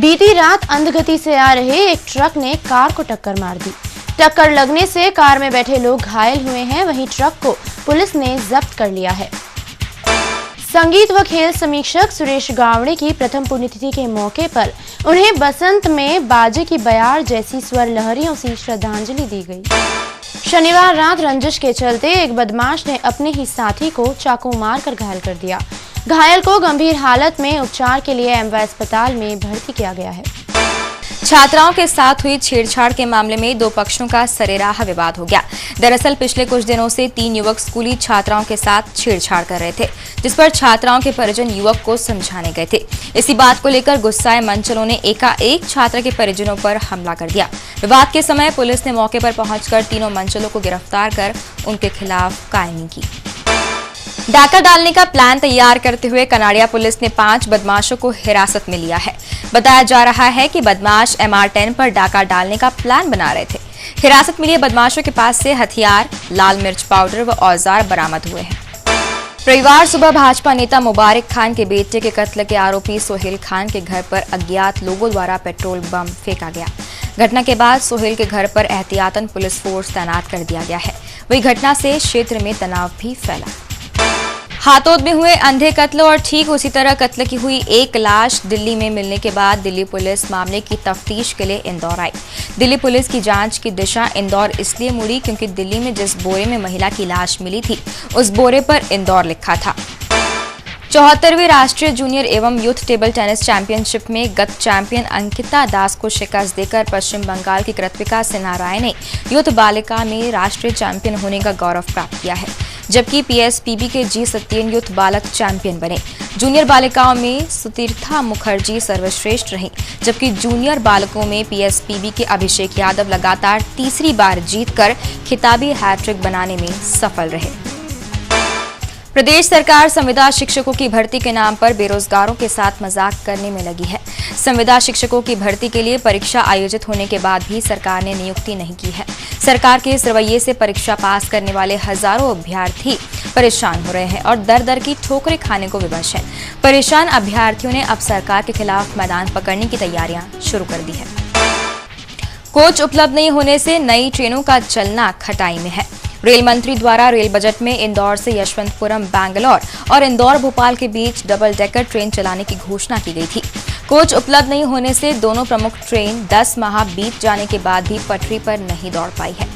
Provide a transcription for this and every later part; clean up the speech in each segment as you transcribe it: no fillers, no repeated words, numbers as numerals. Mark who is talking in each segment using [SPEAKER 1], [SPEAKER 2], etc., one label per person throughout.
[SPEAKER 1] बीती रात अंधगति से आ रहे एक ट्रक ने कार को टक्कर मार दी। टक्कर लगने से कार में बैठे लोग घायल हुए हैं, वहीं ट्रक को पुलिस ने जब्त कर लिया है। संगीत व खेल समीक्षक सुरेश गावड़े की प्रथम पुण्यतिथि के मौके पर उन्हें बसंत में बाजे की बयार जैसी स्वर लहरियों से श्रद्धांजलि दी गई। शनिवार रात रंजिश के चलते एक बदमाश ने अपने ही साथी को चाकू मारकर घायल कर दिया। घायल को गंभीर हालत में उपचार के लिए एमवाय अस्पताल में भर्ती किया गया है।
[SPEAKER 2] छात्राओं के साथ हुई छेड़छाड़ के मामले में दो पक्षों का सरेराह विवाद हो गया। दरअसल पिछले कुछ दिनों से 3 युवक स्कूली छात्राओं के साथ छेड़छाड़ कर रहे थे, जिस पर छात्राओं के परिजन युवक को समझाने गए थे। इसी बात को लेकर गुस्साए मंचलों ने एकाएक छात्र के परिजनों पर हमला कर दिया। विवाद के समय पुलिस ने मौके पर पहुंचकर तीनों मंचलों को गिरफ्तार कर उनके खिलाफ कार्रवाई की। डाका डालने का प्लान तैयार करते हुए कनाड़िया पुलिस ने 5 बदमाशों को हिरासत में लिया है। बताया जा रहा है कि बदमाश MR10 पर डाका डालने का प्लान बना रहे थे। हिरासत में लिए बदमाशों के पास से हथियार, लाल मिर्च पाउडर व औजार बरामद हुए हैं। रविवार सुबह भाजपा नेता मुबारक खान के बेटे के कत्ल के आरोपी सोहेल खान के घर पर अज्ञात लोगों द्वारा पेट्रोल बम फेंका गया। घटना के बाद सोहेल के घर पर एहतियातन पुलिस फोर्स तैनात कर दिया गया है। वही घटना से क्षेत्र में तनाव भी फैला। हाथोद में हुए अंधे कत्ल और ठीक उसी तरह कत्ल की हुई एक लाश दिल्ली में मिलने के बाद दिल्ली पुलिस मामले की तफ्तीश के लिए इंदौर आई। दिल्ली पुलिस की जांच की दिशा इंदौर इसलिए मुड़ी क्योंकि दिल्ली में जिस बोरे में महिला की लाश मिली थी उस बोरे पर इंदौर लिखा था। 74वीं राष्ट्रीय जूनियर एवं यूथ टेबल टेनिस चैंपियनशिप में गत चैंपियन अंकिता दास को शिकस्त देकर पश्चिम बंगाल की कृतिका सिन्हा राय ने यूथ बालिका में राष्ट्रीय चैंपियन होने का गौरव प्राप्त किया है, जबकि PSPB के जी सत्येन यूथ बालक चैंपियन बने। जूनियर बालिकाओं में सुतीर्था मुखर्जी सर्वश्रेष्ठ रहीं, जबकि जूनियर बालकों में PSPB के अभिषेक यादव लगातार तीसरी बार जीतकर खिताबी हैट्रिक बनाने में सफल रहे। प्रदेश सरकार संविदा शिक्षकों की भर्ती के नाम पर बेरोजगारों के साथ मजाक करने में लगी है। संविदा शिक्षकों की भर्ती के लिए परीक्षा आयोजित होने के बाद भी सरकार ने नियुक्ति नहीं की है। सरकार के इस रवैये से परीक्षा पास करने वाले हजारों अभ्यर्थी परेशान हो रहे हैं और दर दर की ठोकरें खाने को विवश हैं। परेशान अभ्यर्थियों ने अब सरकार के खिलाफ मैदान पकड़ने की तैयारियां शुरू कर दी है। कोच उपलब्ध नहीं होने से नई ट्रेनों का चलना खटाई में है। रेल मंत्री द्वारा रेल बजट में इंदौर से यशवंतपुरम बैंगलोर और इंदौर भोपाल के बीच डबल डेकर ट्रेन चलाने की घोषणा की गई थी। कोच उपलब्ध नहीं होने से दोनों प्रमुख ट्रेन 10 माह बीत जाने के बाद भी पटरी पर नहीं दौड़ पाई है।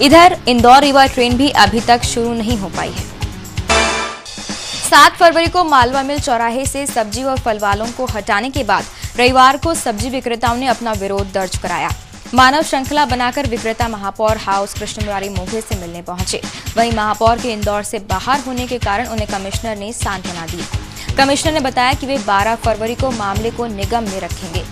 [SPEAKER 2] इधर इंदौर रीवा ट्रेन भी अभी तक शुरू नहीं हो पाई है। 7 फरवरी को मालवा मिल चौराहे से सब्जी व फल वालों को हटाने के बाद रविवार को सब्जी विक्रेताओं ने अपना विरोध दर्ज कराया। मानव श्रृंखला बनाकर विक्रेता महापौर हाउस कृष्ण मुरारी मोघे से मिलने पहुंचे। वहीं महापौर के इंदौर से बाहर होने के कारण उन्हें कमिश्नर ने सांत्वना दी। कमिश्नर ने बताया कि वे 12 फरवरी को मामले को निगम में रखेंगे।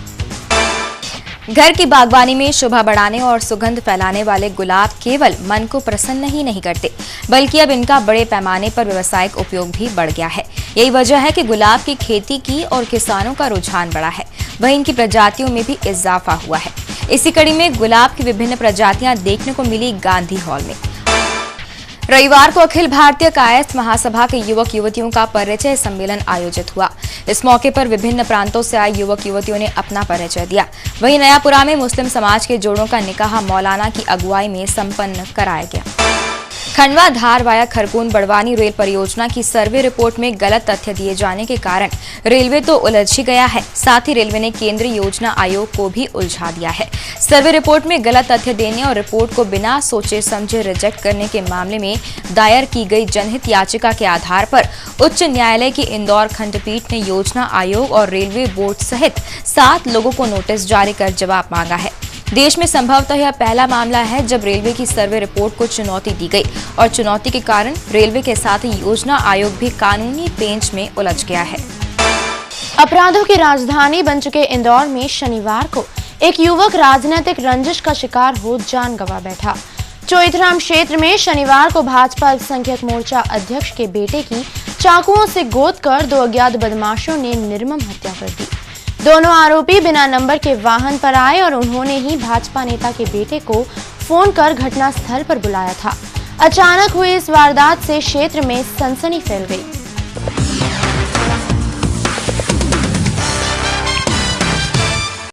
[SPEAKER 2] घर की बागवानी में शोभा बढ़ाने और सुगंध फैलाने वाले गुलाब केवल मन को प्रसन्न ही नहीं करते, बल्कि अब इनका बड़े पैमाने पर व्यावसायिक उपयोग भी बढ़ गया है। यही वजह है कि गुलाब की खेती की और किसानों का रुझान बढ़ा है, वहीं इनकी प्रजातियों में भी इजाफा हुआ है। इसी कड़ी में गुलाब की विभिन्न प्रजातियां देखने को मिली गांधी हॉल में। रविवार को अखिल भारतीय कायस्थ महासभा के युवक युवतियों का परिचय सम्मेलन आयोजित हुआ। इस मौके पर विभिन्न प्रांतों से आए युवक युवतियों ने अपना परिचय दिया। वहीं नयापुरा में मुस्लिम समाज के जोड़ों का निकाह मौलाना की अगुवाई में संपन्न कराया गया। खंडवा धार वाया खरगोन बड़वानी रेल परियोजना की सर्वे रिपोर्ट में गलत तथ्य दिए जाने के कारण रेलवे तो उलझ ही गया है, साथ ही रेलवे ने केंद्रीय योजना आयोग को भी उलझा दिया है। सर्वे रिपोर्ट में गलत तथ्य देने और रिपोर्ट को बिना सोचे समझे रिजेक्ट करने के मामले में दायर की गई जनहित याचिका के आधार पर उच्च न्यायालय की इंदौर खंडपीठ ने योजना आयोग और रेलवे बोर्ड सहित 7 लोगों को नोटिस जारी कर जवाब मांगा है। देश में संभवतः यह पहला मामला है जब रेलवे की सर्वे रिपोर्ट को चुनौती दी गई और चुनौती के कारण रेलवे के साथ ही योजना आयोग भी कानूनी पेंच में उलझ गया है।
[SPEAKER 1] अपराधों की राजधानी बन चुके इंदौर में शनिवार को एक युवक राजनीतिक रंजिश का शिकार हो जान गंवा बैठा। चोइथराम क्षेत्र में शनिवार को भाजपा अल्पसंख्यक मोर्चा अध्यक्ष के बेटे की चाकुओं से गोद कर 2 अज्ञात बदमाशों ने निर्मम हत्या कर दी। दोनों आरोपी बिना नंबर के वाहन पर आए और उन्होंने ही भाजपा नेता के बेटे को फोन कर घटनास्थल पर बुलाया था। अचानक हुई इस वारदात से क्षेत्र में सनसनी फैल गई।